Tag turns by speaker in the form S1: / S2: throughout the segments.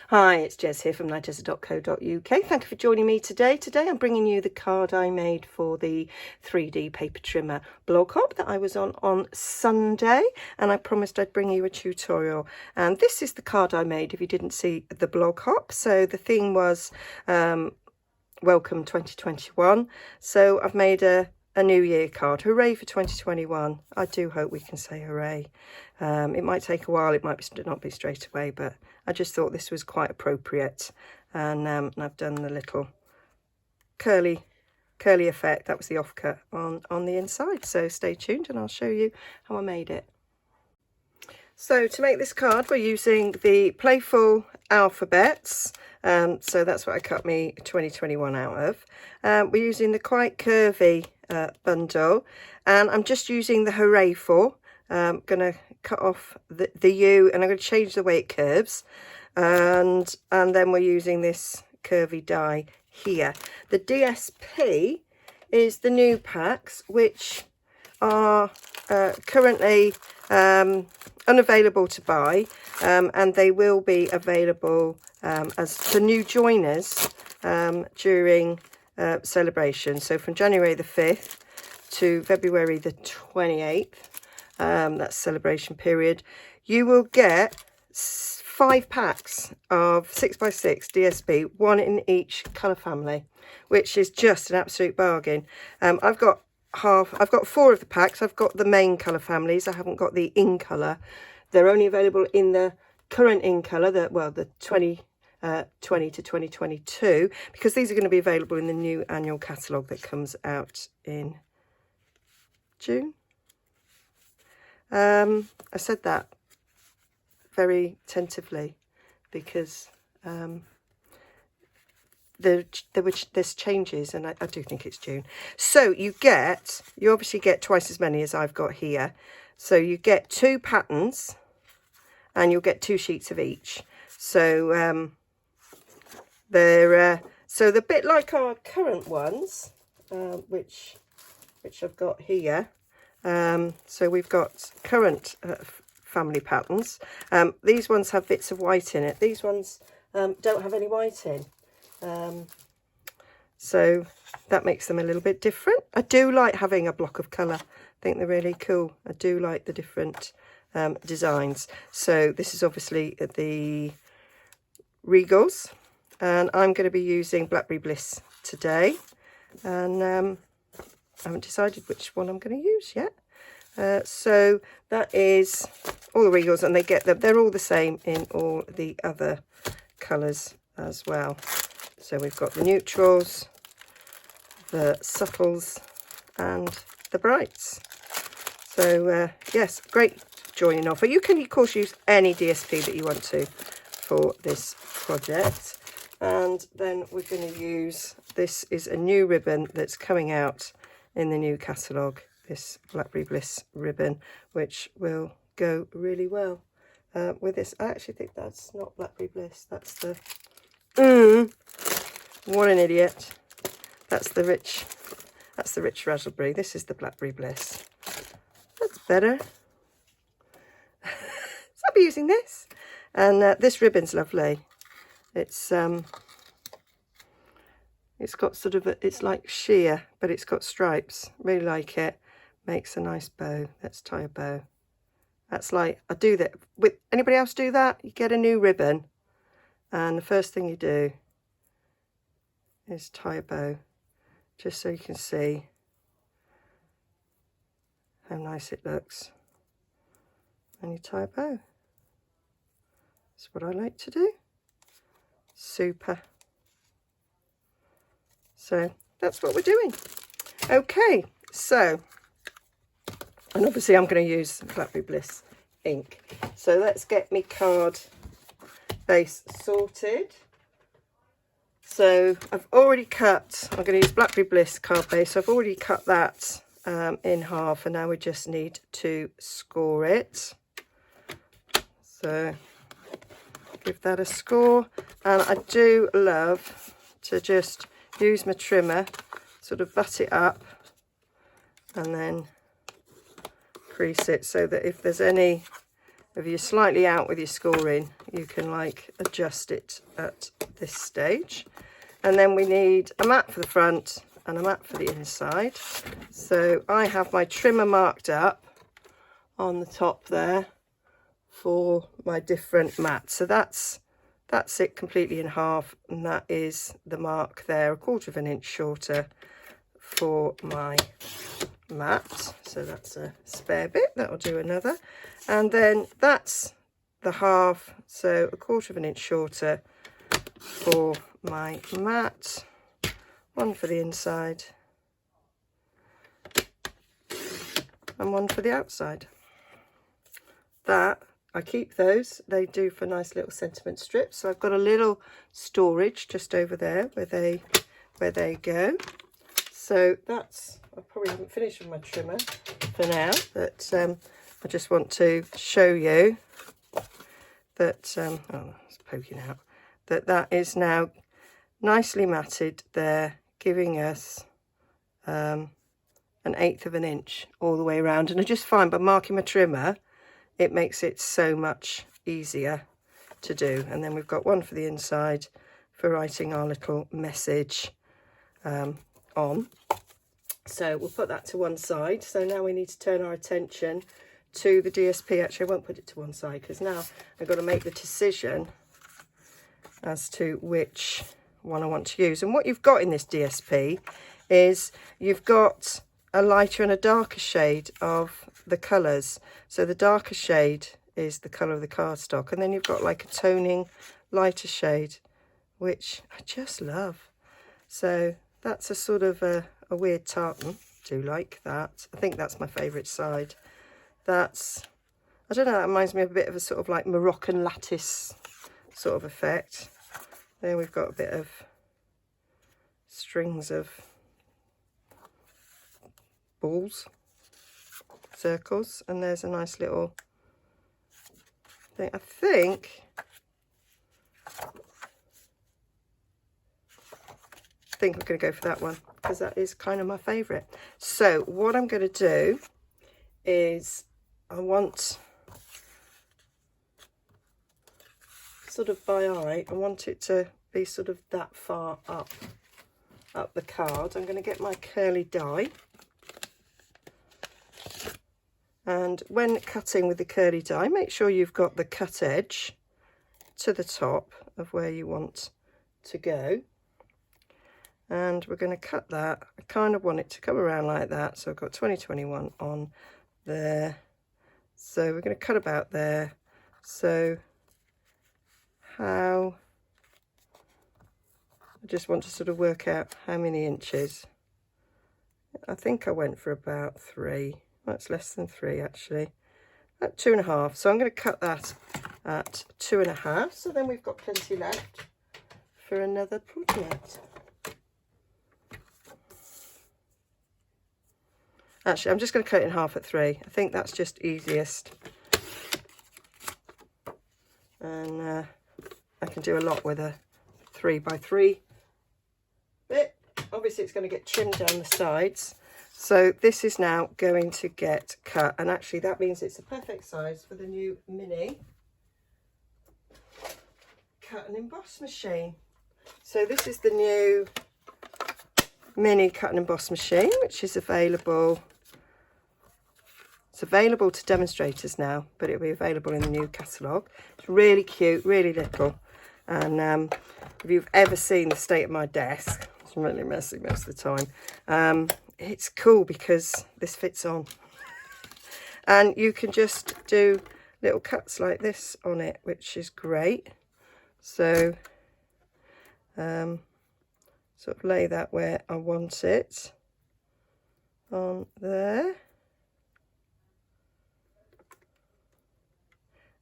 S1: Hi, it's Jez here from Nigezza.co.uk. Thank you for joining me today. Today I'm bringing you the card I made for the 3D paper trimmer blog hop that I was on Sunday, and I promised I'd bring you a tutorial. And this is the card I made if you didn't see the blog hop. So the theme was Welcome 2021. So I've made a New Year card. Hooray for 2021. I do hope we can say hooray. It might take a while, it might not be straight away, but I just thought this was quite appropriate. And I've done the little curly effect. That was the offcut on the inside. So stay tuned and I'll show you how I made it. So to make this card, we're using the Playful Alphabets. So that's what I cut me 2021 out of. We're using the Quite Curvy bundle, and I'm just using the Hooray For. I'm going to cut off the U, and I'm going to change the way it curves. And then we're using this curvy die here. The DSP is the new packs, which are currently unavailable to buy, and they will be available as for new joiners during celebration. So from January the 5th to February the 28th, that's celebration period, you will get 5 packs of 6x6 DSP, one in each colour family, which is just an absolute bargain. I've got 4 of the packs. I've got the main colour families. I haven't got the in colour. They're only available in the current in colour, the 2020 to 2022, because these are going to be available in the new annual catalogue that comes out in June. I said that very tentatively because there's changes, and I do think it's June. So you obviously get twice as many as I've got here. So you get 2 patterns and you'll get 2 sheets of each. So they're a bit like our current ones, which I've got here. So we've got current family patterns. These ones have bits of white in it. These ones don't have any white in. So that makes them a little bit different. I do like having a block of colour. I think they're really cool. I do like the different designs. So this is obviously the Regals, and I'm going to be using Blackberry Bliss today, and I haven't decided which one I'm going to use yet. So that is all the Regals, and they're all the same in all the other colours as well. So we've got the neutrals, the subtles, and the brights. So yes, great joining offer. You can of course use any DSP that you want to for this project. And then we're going to use, this is a new ribbon that's coming out in the new catalogue, this Blackberry Bliss ribbon, which will go really well with this. I actually think that's not Blackberry Bliss, that's the what an idiot. That's the rich raspberry. This is the Blackberry Bliss. That's better. So I'll be using this. And this ribbon's lovely. It's got sort of it's like sheer, but it's got stripes. Really like it. Makes a nice bow. Let's tie a bow. That's like, I do that with anybody else do that? You get a new ribbon, and the first thing you do is tie a bow, just so you can see how nice it looks. And you tie a bow. That's what I like to do. Super. So that's what we're doing. Okay, so, and obviously I'm going to use Blackberry Bliss ink. So let's get me card base sorted. So I've already cut, I'm going to use Blackberry Bliss card base. So I've already cut that in half, and now we just need to score it. So give that a score. And I do love to just use my trimmer, sort of butt it up and then crease it, so that if there's any if you're slightly out with your scoring, you can like adjust it at this stage. And then we need a mat for the front and a mat for the inside. So I have my trimmer marked up on the top there for my different mats. So that's it completely in half, and that is the mark there, 1/4 inch shorter for my mat. So that's a spare bit, that'll do another. And then that's the half, so 1/4 inch shorter for my mat, one for the inside and one for the outside. That I keep those, they do for nice little sentiment strips. So I've got a little storage just over there where they go. So that's, I probably haven't finished with my trimmer for now, but I just want to show you that oh, it's poking out, that is now nicely matted there, giving us an 1/8 of an inch all the way around. And I just find by marking my trimmer, it makes it so much easier to do. And then we've got one for the inside for writing our little message on. So we'll put that to one side. So now we need to turn our attention to the DSP. Actually, I won't put it to one side because now I've got to make the decision as to which one I want to use. And what you've got in this DSP is you've got a lighter and a darker shade of the colours. So the darker shade is the colour of the cardstock, and then you've got like a toning lighter shade, which I just love. So that's a sort of a weird tartan. Do like that. I think that's my favourite side. That's, I don't know, that reminds me of a bit of a sort of like Moroccan lattice sort of effect. There we've got a bit of strings of balls, circles, and there's a nice little thing. I think I'm going to go for that one because that is kind of my favourite. So what I'm going to do is I want, sort of by eye, I want it to be sort of that far up the card. I'm going to get my curly die, and when cutting with the curly die, make sure you've got the cut edge to the top of where you want to go. And we're going to cut that. I kind of want it to come around like that. So I've got 2021 on there. So we're going to cut about there. So how, I just want to sort of work out how many inches. I think I went for about 3. That's less than 3 actually. At 2.5. So I'm going to cut that at 2.5. So then we've got plenty left for another project. Actually, I'm just going to cut it in half at 3. I think that's just easiest. And I can do a lot with a 3x3 bit. Obviously, it's going to get trimmed down the sides. So this is now going to get cut. And actually, that means it's a perfect size for the new mini cut and emboss machine. So this is the new mini cut and emboss machine, which is available. It's available to demonstrators now, but it'll be available in the new catalogue. It's really cute, really little. And if you've ever seen the state of my desk, it's really messy most of the time. It's cool because this fits on. And you can just do little cuts like this on it, which is great. So sort of lay that where I want it on there.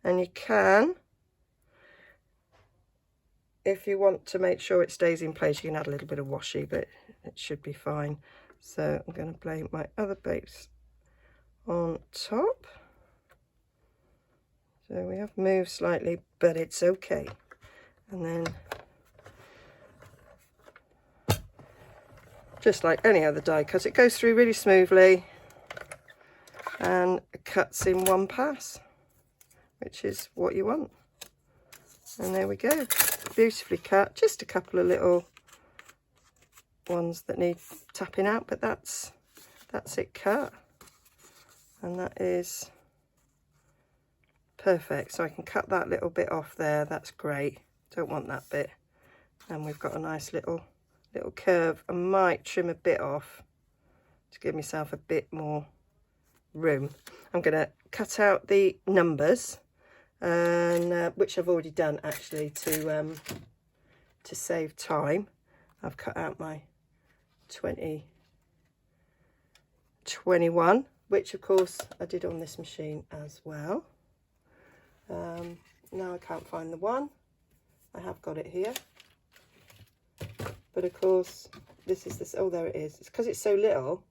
S1: And you can, if you want to make sure it stays in place, you can add a little bit of washi, but it should be fine. So I'm going to lay my other base on top. So we have moved slightly, but it's okay. And then, just like any other die cut, it goes through really smoothly and cuts in one pass, which is what you want. And there we go, beautifully cut. Just a couple of little ones that need tapping out, but that's it cut, and that is perfect. So I can cut that little bit off there. That's great. Don't want that bit. And we've got a nice little curve. I might trim a bit off to give myself a bit more room. I'm going to cut out the numbers, and which I've already done actually to save time. I've cut out my 20, 21, which of course I did on this machine as well. Now I can't find the one. I have got it here, but of course this is this. Oh, there it is. It's because it's so little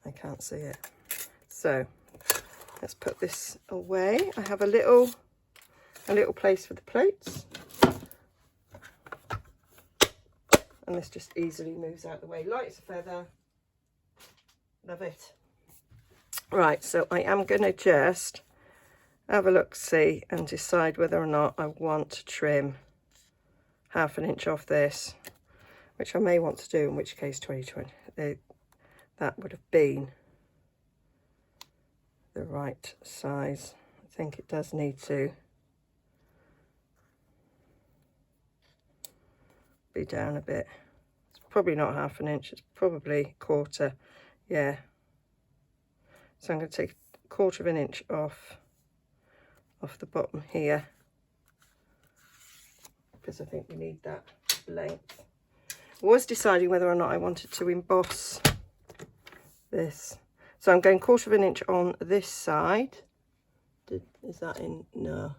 S1: I can't see it. So let's put this away. I have a little place for the plates, and this just easily moves out the way. Light as a feather. Love it. Right, so I am going to just have a look, see, and decide whether or not I want to trim 1/2 inch off this, which I may want to do, in which case 2020, that would have been the right size. I think it does need to be down a bit. It's probably not 1/2 inch, it's probably 1/4. Yeah, so I'm going to take 1/4 inch off the bottom here, because I think we need that length. I was deciding whether or not I wanted to emboss this, so I'm going 1/4 inch on this side. Is that in? No.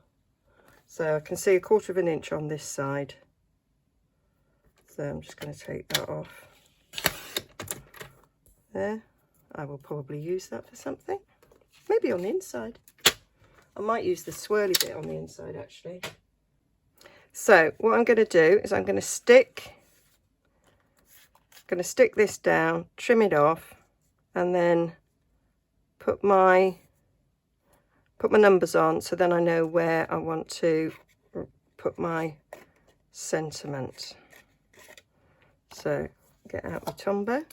S1: So I can see 1/4 inch on this side, so I'm just going to take that off there. I will probably use that for something, maybe on the inside. I might use the swirly bit on the inside actually. So what I'm going to do is I'm going to stick this down, trim it off, and then put my numbers on, so then I know where I want to put my sentiment. So get out my Tombow.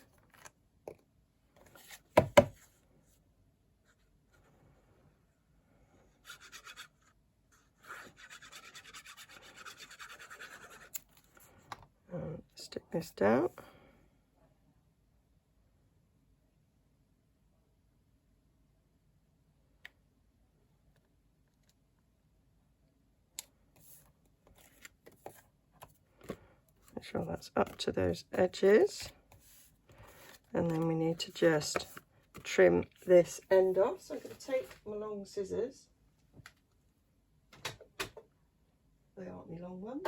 S1: Stick this down. Make sure that's up to those edges. And then we need to just trim this end off. So I'm going to take my long scissors. They aren't my long ones.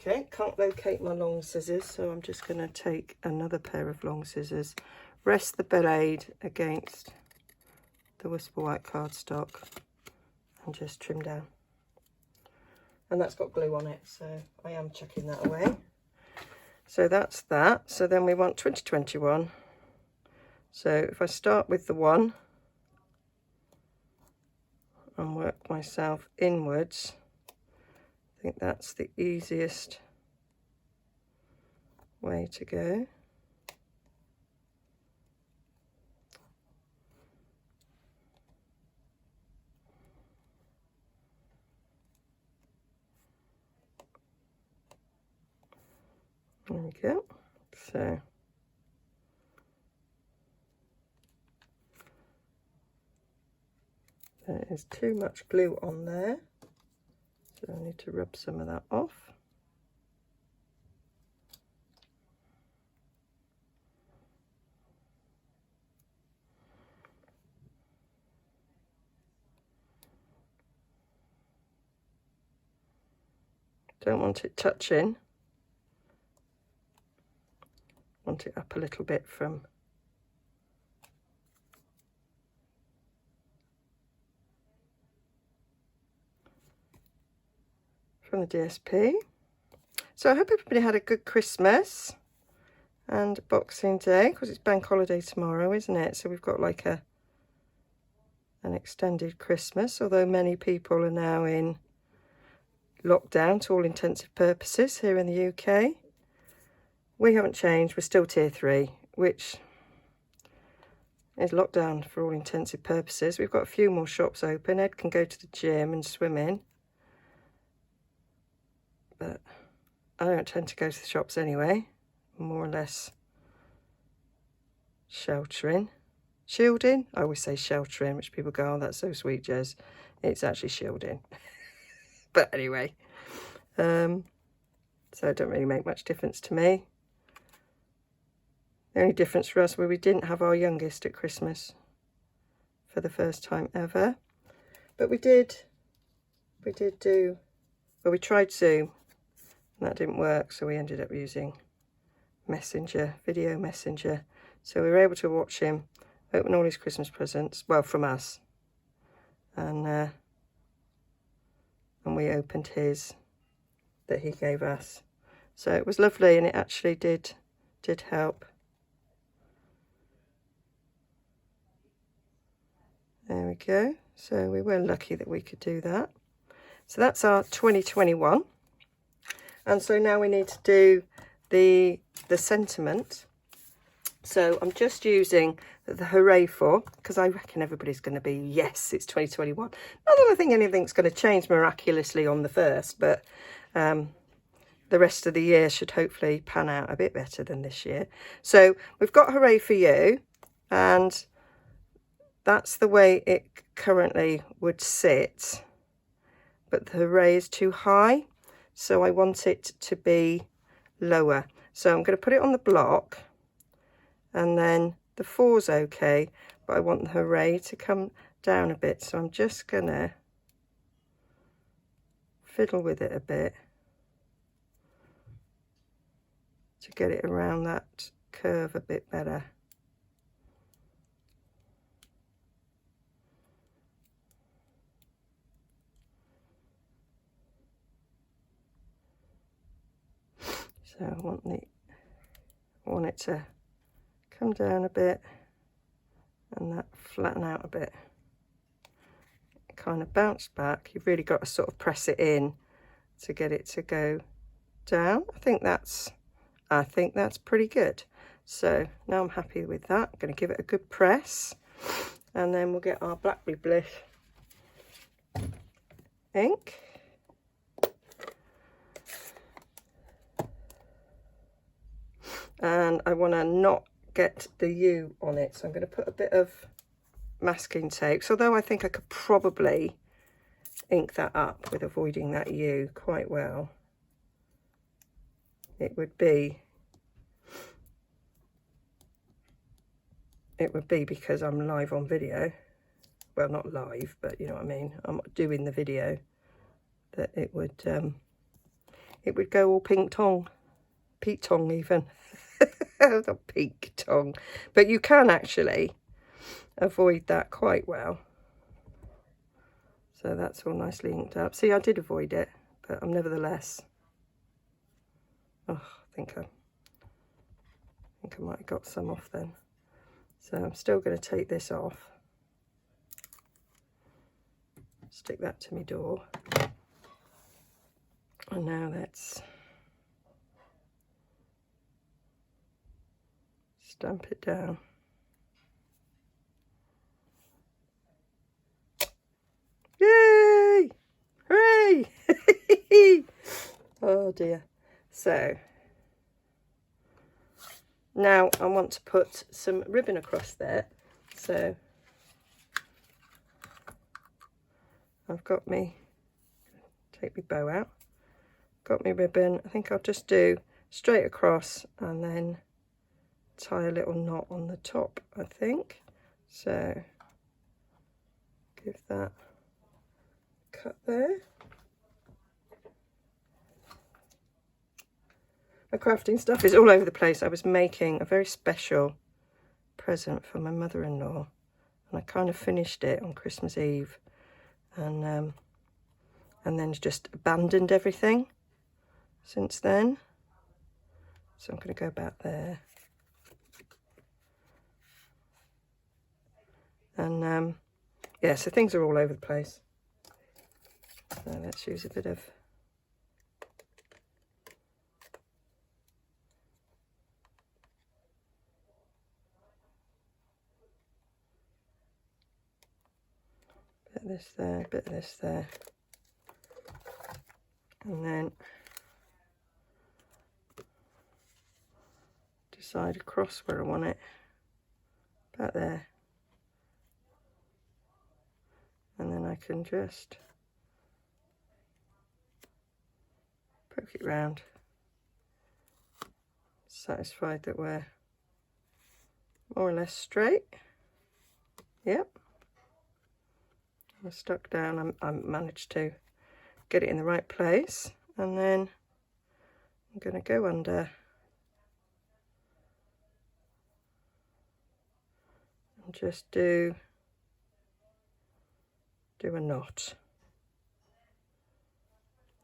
S1: Okay, can't locate my long scissors, so I'm just going to take another pair of long scissors, rest the blade against the Whisper White cardstock, and just trim down. And that's got glue on it, so I am chucking that away. So that's that. So then we want 2021. So if I start with the 1 and work myself inwards, I think that's the easiest way to go. There we go. So there is too much glue on there. So I need to rub some of that off. Don't want it touching. Want it up a little bit from the DSP. So I hope everybody had a good Christmas, and Boxing Day, because it's bank holiday tomorrow, isn't it? So we've got like an extended Christmas, although many people are now in lockdown to all intensive purposes here in the UK. We haven't changed, we're still tier 3, which is lockdown for all intensive purposes. We've got a few more shops open. Ed can go to the gym and swim in, but I don't tend to go to the shops anyway. More or less sheltering. Shielding? I always say sheltering, which people go, oh, that's so sweet, Jez. It's actually shielding. But anyway, so it don't really make much difference to me. The only difference for us was we didn't have our youngest at Christmas for the first time ever. But we tried Zoom, and that didn't work, so we ended up using Messenger, video messenger. So we were able to watch him open all his Christmas presents, well, from us. And we opened his that he gave us. So it was lovely, and it actually did help. There we go. So we were lucky that we could do that. So that's our 2021. And so now we need to do the sentiment. So I'm just using the Hooray For, because I reckon everybody's going to be, yes, it's 2021. Not that I think anything's going to change miraculously on the 1st, but the rest of the year should hopefully pan out a bit better than this year. So we've got Hooray For You, and that's the way it currently would sit, but the hooray is too high, so I want it to be lower. So I'm going to put it on the block, and then the 4's okay, but I want the hooray to come down a bit, so I'm just going to fiddle with it a bit to get it around that curve a bit better. So I want it to come down a bit and that flatten out a bit. It kind of bounced back. You've really got to sort of press it in to get it to go down. I think that's pretty good. So now I'm happy with that. I'm going to give it a good press, and then we'll get our Blackberry Bliss ink. And I want to not get the U on it, so I'm going to put a bit of masking tape. So although I think I could probably ink that up with avoiding that U quite well, it would be because I'm live on video. Well, not live, but you know what I mean. I'm doing the video, that it would go all pink tong, Pete tong even. Not pink tong, but you can actually avoid that quite well. So that's all nicely inked up. See, I did avoid it, but I'm nevertheless. Oh, I think I might have got some off then. So I'm still going to take this off. Stick that to my door. And now let's stamp it down. Yay! Hooray! Oh dear. So now I want to put some ribbon across there. So I've got take my bow out, got my ribbon. I think I'll just do straight across and then tie a little knot on the top, I think. So give that a cut there. My crafting stuff is all over the place. I was making a very special present for my mother-in-law, and I kind of finished it on Christmas Eve, and then just abandoned everything since then. So I'm going to go back there. And yeah, so things are all over the place. So let's use a bit of this there, a bit of this there, and then decide across where I want it, about there, and then I can just poke it round, satisfied that we're more or less straight. Yep, we're stuck down. I managed to get it in the right place, and then I'm going to go under and just do a knot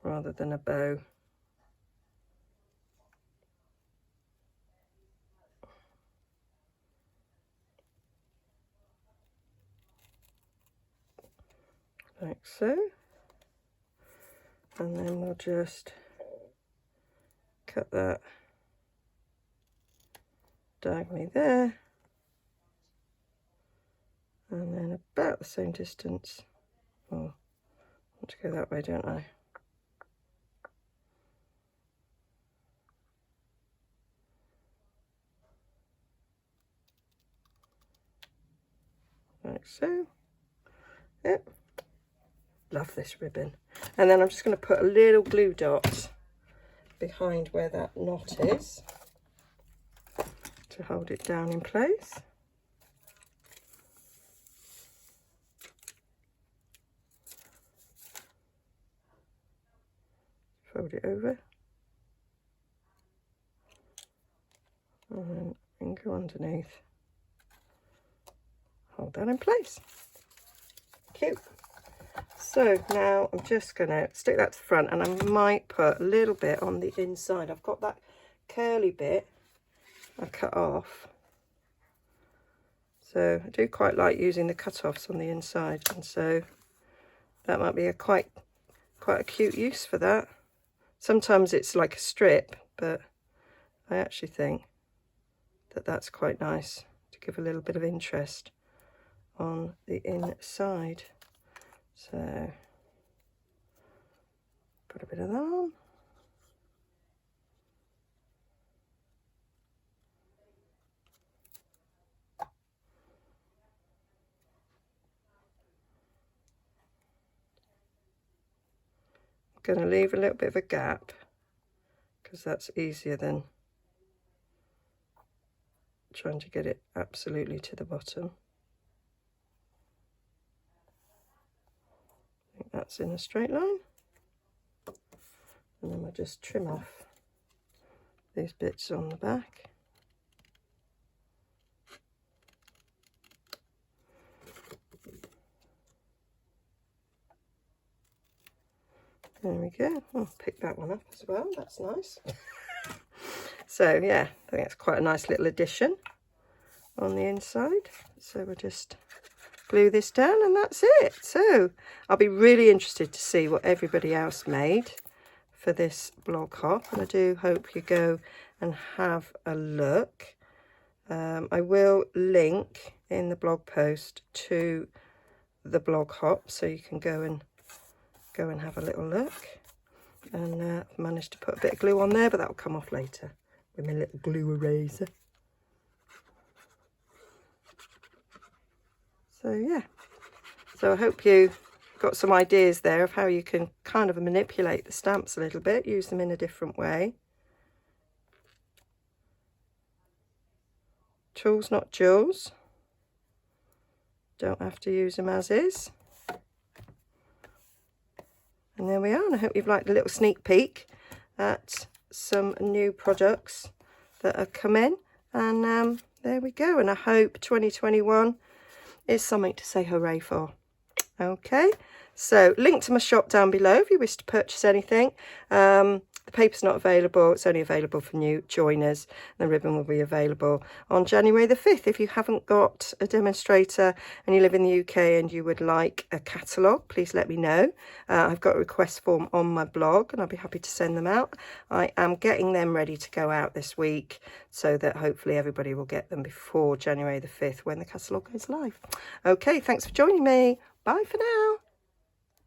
S1: rather than a bow. Like so. And then we'll just cut that diagonally there, and then about the same distance. Oh, I want to go that way, don't I? Like so. Yep. Love this ribbon. And then I'm just going to put a little glue dot behind where that knot is to hold it down in place. Fold it over and then go underneath. Hold that in place. Cute. So now I'm just going to stick that to the front, and I might put a little bit on the inside. I've got that curly bit I cut off. So I do quite like using the cut-offs on the inside, and so that might be a quite a cute use for that. Sometimes it's like a strip, but I actually think that that's quite nice to give a little bit of interest on the inside. So put a bit of that on. I'm going to leave a little bit of a gap because that's easier than trying to get it absolutely to the bottom. I think that's in a straight line. And then we'll just trim off these bits on the back. There we go. I'll pick that one up as well. That's nice. So yeah, I think that's quite a nice little addition on the inside. So we'll just glue this down and that's it. So I'll be really interested to see what everybody else made for this blog hop, and I do hope you go and have a look. I will link in the blog post to the blog hop so you can go and have a little look. And I've managed to put a bit of glue on there, but that will come off later with my little glue eraser. So yeah, so I hope you got some ideas there of how you can kind of manipulate the stamps a little bit, use them in a different way. Tools, not jewels. Don't have to use them as is. And there we are, and I hope you've liked a little sneak peek at some new products that have come in. And there we go, and I hope 2021 is something to say hooray for. Okay, so link to my shop down below if you wish to purchase anything. The paper's not available. It's only available for new joiners. The ribbon will be available on January the 5th. If you haven't got a demonstrator and you live in the UK and you would like a catalogue, please let me know. I've got a request form on my blog and I'll be happy to send them out. I am getting them ready to go out this week so that hopefully everybody will get them before January the 5th when the catalogue goes live. Okay, thanks for joining me. Bye for now.